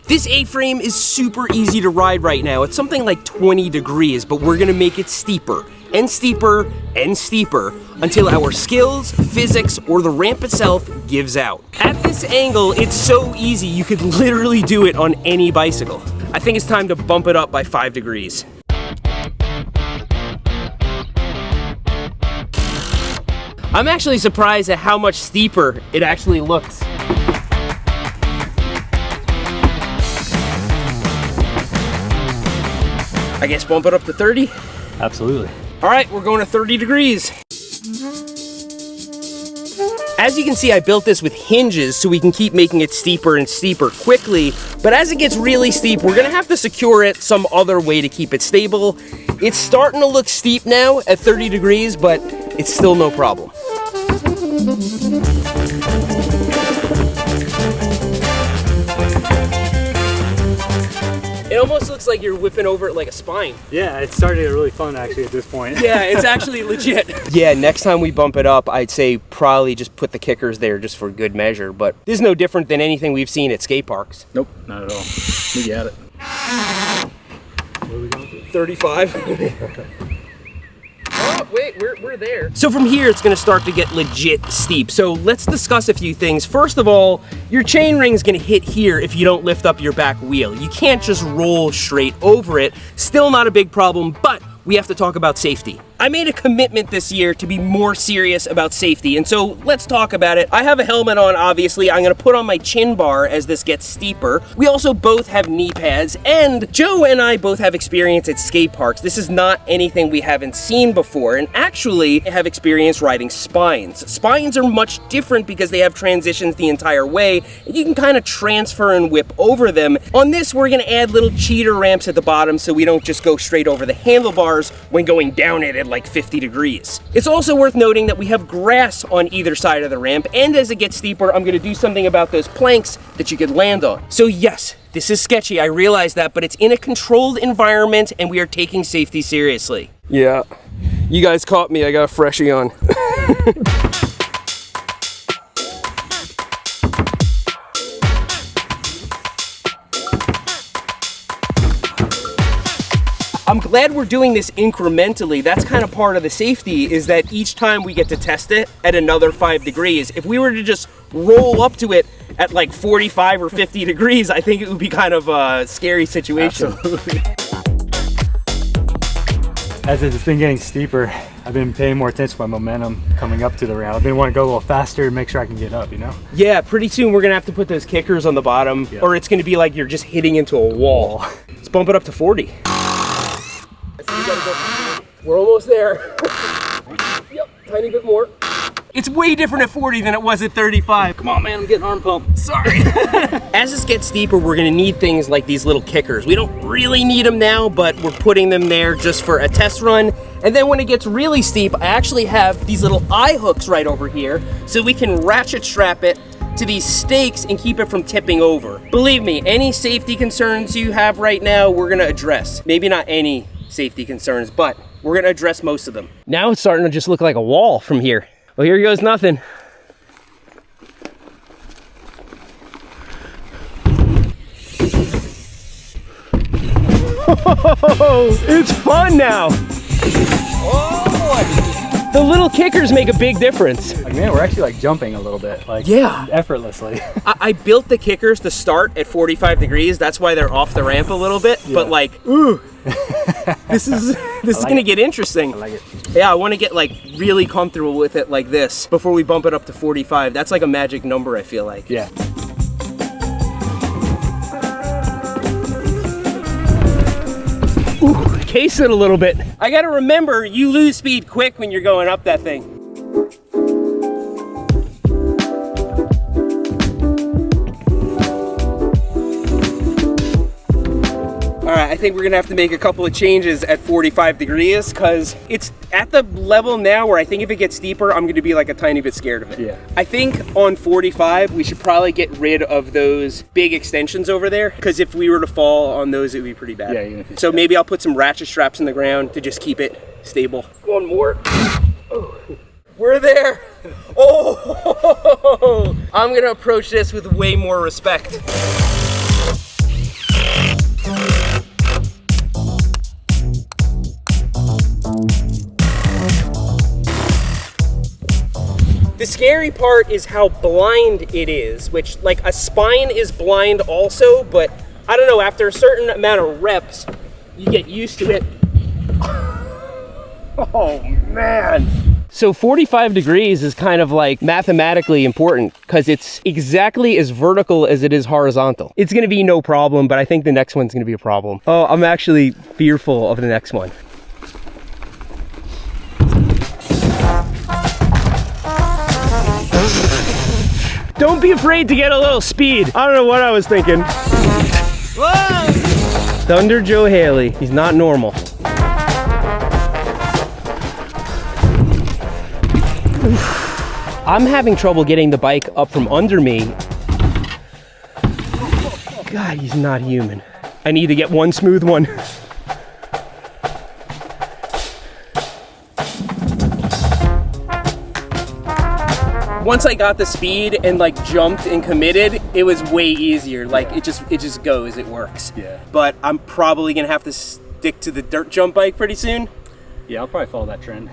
This A-frame is super easy to ride right now. It's something like 20 degrees, but we're gonna make it steeper and steeper and steeper until our skills, physics, or the ramp itself gives out. At this angle, it's so easy, you could literally do it on any bicycle. I think it's time to bump it up by 5 degrees. I'm actually surprised at how much steeper it actually looks. I guess bump it up to 30? Absolutely. All right, we're going to 30 degrees. As you can see, I built this with hinges so we can keep making it steeper and steeper quickly, but as it gets really steep, we're gonna have to secure it some other way to keep it stable. It's starting to look steep now at 30 degrees, but it's still no problem. It almost looks like you're whipping over it like a spine. Yeah, it's starting to get really fun actually at this point. Yeah, it's actually legit. Yeah, next time we bump it up, I'd say probably just put the kickers there just for good measure, but this is no different than anything we've seen at skate parks. Nope, not at all. We got it. What are we going to do? 35. Oh, wait, we're there. So from here, it's gonna start to get legit steep. So let's discuss a few things. First of all, your chain ring is gonna hit here if you don't lift up your back wheel. You can't just roll straight over it. Still not a big problem, but we have to talk about safety. I made a commitment this year to be more serious about safety, and so let's talk about it. I have a helmet on, obviously. I'm gonna put on my chin bar as this gets steeper. We also both have knee pads, and Joe and I both have experience at skate parks. This is not anything we haven't seen before, and actually I have experience riding spines. Spines are much different because they have transitions the entire way, and you can kind of transfer and whip over them. On this, we're gonna add little cheater ramps at the bottom so we don't just go straight over the handlebars when going down it at like 50 degrees. It's also worth noting that we have grass on either side of the ramp, and as it gets steeper, I'm gonna do something about those planks that you could land on. So yes, this is sketchy, I realize that, but it's in a controlled environment and we are taking safety seriously. Yeah, you guys caught me, I got a freshie on. I'm glad we're doing this incrementally. That's kind of part of the safety, is that each time we get to test it at another 5 degrees. If we were to just roll up to it at like 45 or 50 degrees, I think it would be kind of a scary situation. Absolutely. As it's been getting steeper, I've been paying more attention to my momentum coming up to the ramp. I've been wanting to go a little faster and make sure I can get up, you know? Yeah, pretty soon we're gonna have to put those kickers on the bottom, or it's gonna be like you're just hitting into a wall. Let's bump it up to 40. We're almost there. Yep, tiny bit more. It's way different at 40 than it was at 35. Come on, man, I'm getting arm pump. Sorry. As this gets steeper, we're gonna need things like these little kickers. We don't really need them now, but we're putting them there just for a test run. And then when it gets really steep, I actually have these little eye hooks right over here, so we can ratchet strap it to these stakes and keep it from tipping over. Believe me, any safety concerns you have right now, we're gonna address. Maybe not any safety concerns, but we're gonna address most of them. Now it's starting to just look like a wall from here. Well, here goes nothing. Oh, it's fun now. Oh, the little kickers make a big difference. Like, man, we're actually like jumping a little bit, like effortlessly. I built the kickers to start at 45 degrees. That's why they're off the ramp a little bit, but like, ooh. This is gonna get interesting. I like it. Yeah, I want to get like really comfortable with it like this before we bump it up to 45. That's like a magic number, I feel like. Yeah. Ooh, case it a little bit. I gotta remember, you lose speed quick when you're going up that thing. All right, I think we're gonna have to make a couple of changes at 45 degrees because it's at the level now where I think if it gets steeper, I'm gonna be like a tiny bit scared of it. Yeah. I think on 45, we should probably get rid of those big extensions over there because if we were to fall on those, it would be pretty bad. Yeah, even if so maybe I'll put some ratchet straps in the ground to just keep it stable. One more. Oh, we're there. Oh, I'm gonna approach this with way more respect. scary part is how blind it is, which, like, a spine is blind also, but I don't know, after a certain amount of reps, you get used to it. Oh, man. So 45 degrees is kind of like mathematically important because it's exactly as vertical as it is horizontal. It's gonna be no problem, but I think the next one's gonna be a problem. Oh, I'm actually fearful of the next one. Don't be afraid to get a little speed. I don't know what I was thinking. Whoa! Thunder Joe Haley, he's not normal. I'm having trouble getting the bike up from under me. God, he's not human. I need to get one smooth one. Once I got the speed and like jumped and committed, it was way easier. Like it just goes, it works. Yeah. But I'm probably gonna have to stick to the dirt jump bike pretty soon. Yeah, I'll probably follow that trend.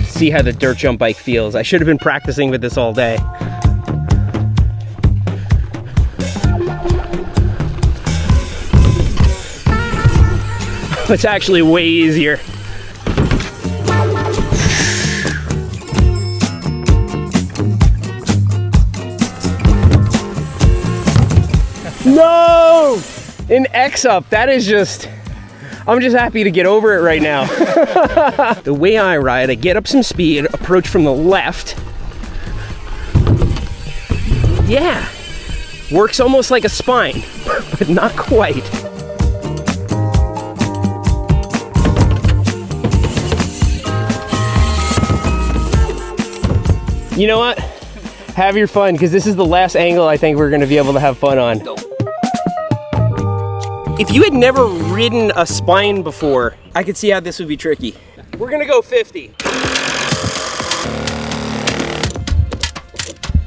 See how the dirt jump bike feels. I should have been practicing with this all day. It's actually way easier. No! An X up, that is just, I'm just happy to get over it right now. The way I ride, I get up some speed, approach from the left. Yeah, works almost like a spine, but not quite. You know what? Have your fun, because this is the last angle I think we're gonna be able to have fun on. If you had never ridden a spine before, I could see how this would be tricky. We're gonna go 50.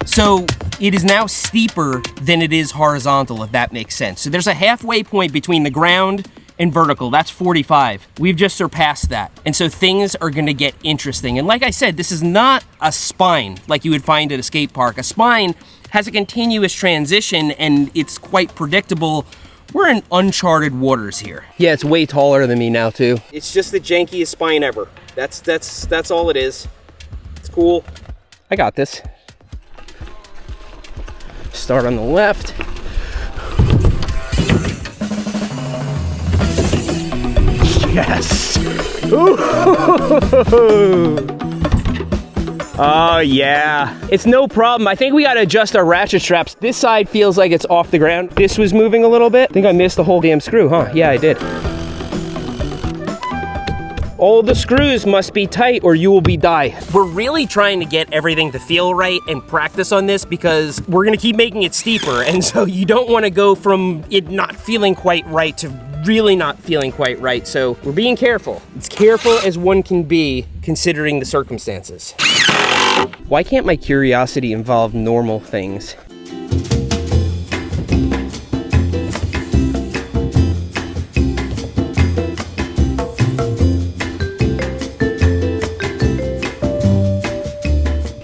So it is now steeper than it is horizontal, if that makes sense. So there's a halfway point between the ground and vertical, that's 45. We've just surpassed that. And so things are gonna get interesting. And like I said, this is not a spine like you would find at a skate park. A spine has a continuous transition and it's quite predictable. We're in uncharted waters here. Yeah, it's way taller than me now too. It's just the jankiest spine ever. That's all it is. It's cool. I got this. Start on the left. Yes. Ooh. Oh yeah. It's no problem. I think we gotta adjust our ratchet straps. This side feels like it's off the ground. This was moving a little bit. I think I missed the whole damn screw, huh? Yeah, I did. All the screws must be tight or you will be die. We're really trying to get everything to feel right and practice on this because we're gonna keep making it steeper. And so you don't wanna go from it not feeling quite right to really not feeling quite right. So we're being careful. As careful as one can be considering the circumstances. Why can't my curiosity involve normal things?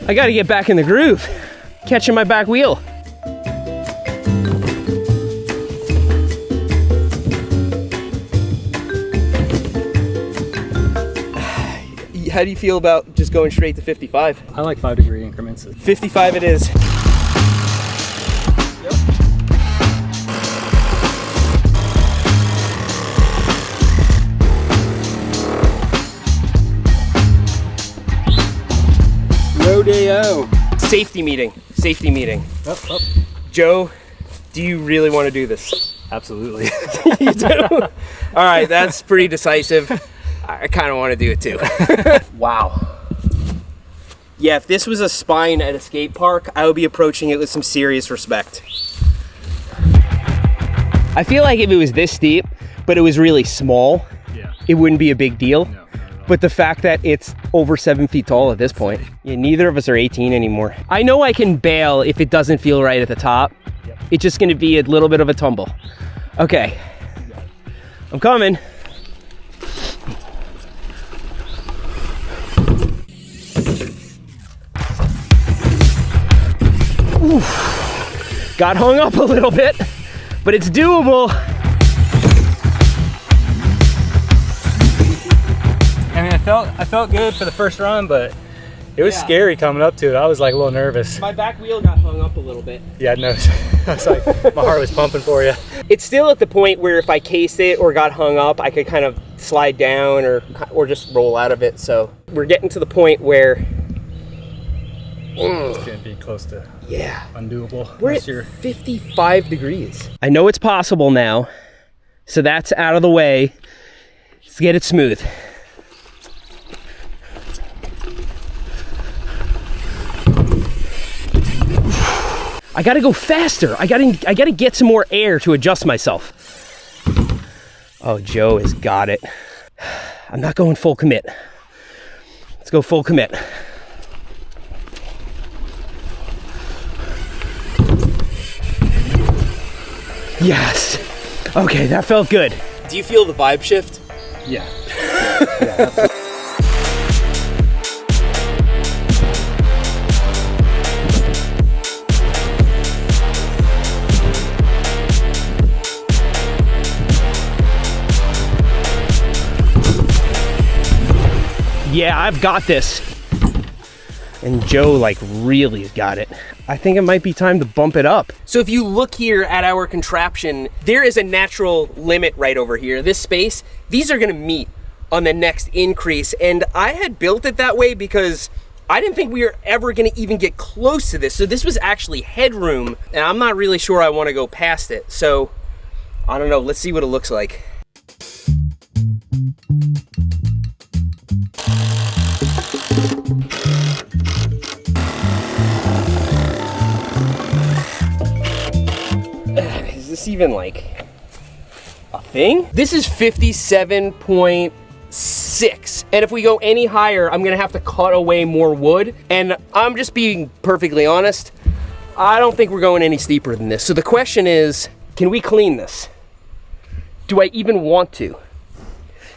I gotta get back in the groove. Catching my back wheel. How do you feel about just going straight to 55? I like 5-degree increments. 55 it is. Yep. Rodeo. Safety meeting. Safety meeting. Up. Joe, do you really want to do this? Absolutely. You do? All right, that's pretty decisive. I kind of want to do it too. Wow. Yeah, if this was a spine at a skate park, I would be approaching it with some serious respect. I feel like if it was this steep, but it was really small, Yeah. it wouldn't be a big deal. No, not at all. But the fact that it's over 7 feet tall at this point, yeah, neither of us are 18 anymore. I know I can bail if it doesn't feel right at the top. Yep. It's just gonna be a little bit of a tumble. Okay, I'm coming. Oof. Got hung up a little bit, but it's doable. I mean, I felt good for the first run, but it was scary coming up to it. I was like a little nervous. My back wheel got hung up a little bit. Yeah, no, I was like, my heart was pumping for you. It's still at the point where if I cased it or got hung up, I could kind of slide down or just roll out of it. So we're getting to the point where it's gonna be close to undoable. We're at 55 degrees. I know it's possible now, so that's out of the way. Let's get it smooth. I gotta go faster. I gotta get some more air to adjust myself. Oh, Joe has got it. I'm not going full commit. Let's go full commit. Yes. Okay, that felt good. Do you feel the vibe shift? Yeah. Yeah, I've got this. And Joe like really got it. I think it might be time to bump it up. So if you look here at our contraption, there is a natural limit right over here. This space, these are gonna meet on the next increase. And I had built it that way because I didn't think we were ever gonna even get close to this. So this was actually headroom, and I'm not really sure I wanna go past it. So I don't know, let's see what it looks like. Is this even like a thing? This is 57.6. And if we go any higher, I'm gonna have to cut away more wood. And I'm just being perfectly honest, I don't think we're going any steeper than this. So the question is, can we clean this? Do I even want to?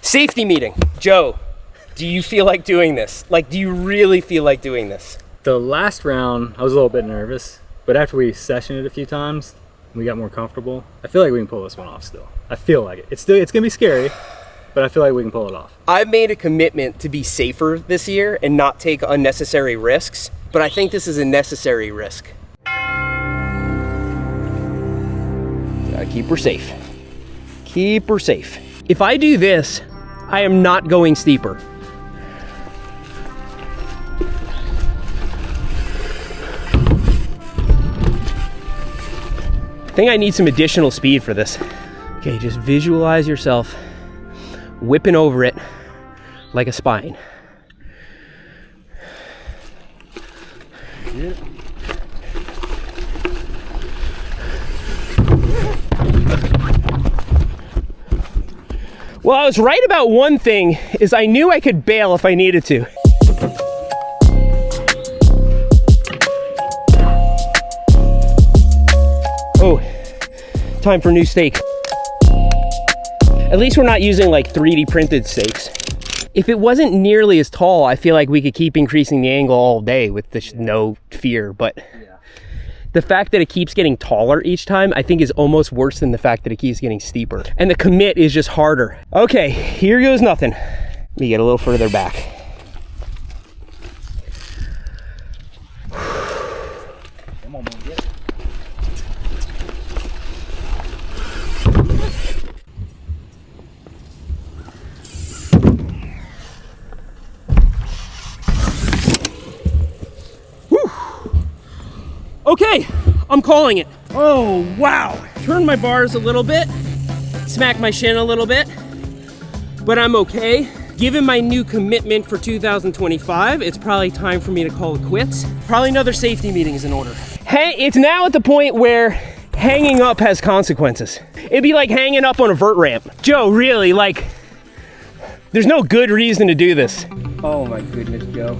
Safety meeting. Joe, do you feel like doing this? Like, do you really feel like doing this? The last round, I was a little bit nervous, but after we sessioned it a few times, we got more comfortable. I feel like we can pull this one off still. I feel like it. It's gonna be scary, but I feel like we can pull it off. I've made a commitment to be safer this year and not take unnecessary risks, but I think this is a necessary risk. Gotta keep her safe. Keep her safe. If I do this, I am not going steeper. I think I need some additional speed for this. Okay, just visualize yourself whipping over it like a spine. Yeah. Well, I was right about one thing, is I knew I could bail if I needed to. Oh, time for new stake. At least we're not using like 3D printed stakes. If it wasn't nearly as tall, I feel like we could keep increasing the angle all day with this no fear, but the fact that it keeps getting taller each time, I think is almost worse than the fact that it keeps getting steeper. And the commit is just harder. Okay, here goes nothing. Let me get a little further back. Come on, man, get it. Okay, I'm calling it. Oh, wow. Turn my bars a little bit, smack my shin a little bit, but I'm okay. Given my new commitment for 2025, it's probably time for me to call it quits. Probably another safety meeting is in order. Hey, it's now at the point where hanging up has consequences. It'd be like hanging up on a vert ramp. Joe, really, like, there's no good reason to do this. Oh my goodness, Joe.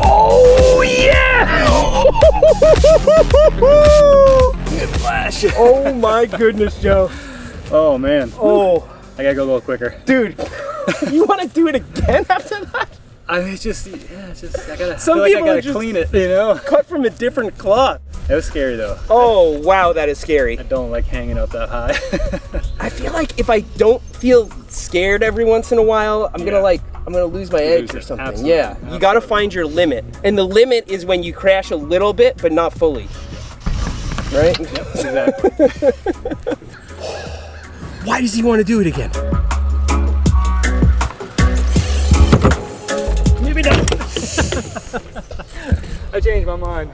Oh yeah! Good flash. Oh my goodness, Joe. Oh man. Oh, I gotta go a little quicker. Dude, you want to do it again after that? I mean, it's just I gotta. Some I feel people like I are gotta just clean it, you know. cut from a different cloth. It was scary though. Oh wow, that is scary. I don't like hanging up that high. I feel like if I don't feel scared every once in a while, I'm gonna lose my edge or something. Absolutely. Yeah, you gotta find your limit, and the limit is when you crash a little bit, but not fully. Right? Yep, exactly. Why does he want to do it again? Maybe not. I changed my mind.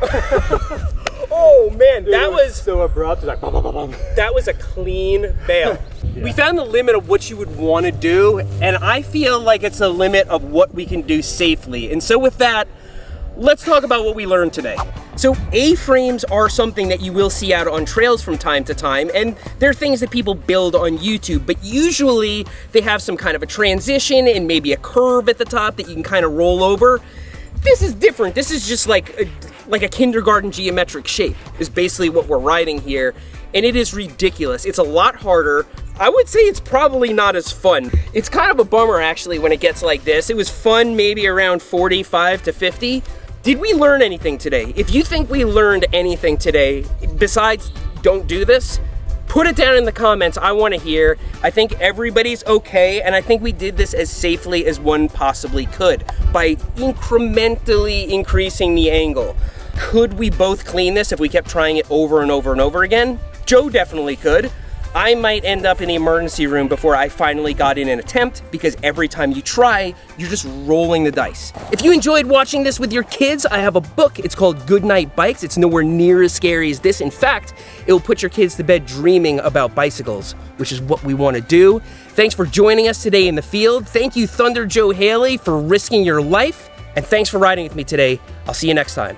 Oh man, that was so abrupt. It's like, bum, bum, bum, bum. that was a clean bail. Yeah. We found the limit of what you would want to do, and I feel like it's a limit of what we can do safely. And so with that, let's talk about what we learned today. So A-frames are something that you will see out on trails from time to time, and they're things that people build on YouTube, but usually they have some kind of a transition and maybe a curve at the top that you can kind of roll over. This is different. This is just like a kindergarten geometric shape is basically what we're riding here, and it is ridiculous. It's a lot harder. I would say it's probably not as fun. It's kind of a bummer actually when it gets like this. It was fun maybe around 45 to 50. Did we learn anything today? If you think we learned anything today, besides don't do this, put it down in the comments. I want to hear. I think everybody's okay, and I think we did this as safely as one possibly could by incrementally increasing the angle. Could we both clean this if we kept trying it over and over and over again? Joe definitely could. I might end up in the emergency room before I finally got in an attempt, because every time you try, you're just rolling the dice. If you enjoyed watching this with your kids, I have a book. It's called Goodnight Bikes. It's nowhere near as scary as this. In fact, it will put your kids to bed dreaming about bicycles, which is what we want to do. Thanks for joining us today in the field. Thank you, Thunder Joe Haley, for risking your life. And thanks for riding with me today. I'll see you next time.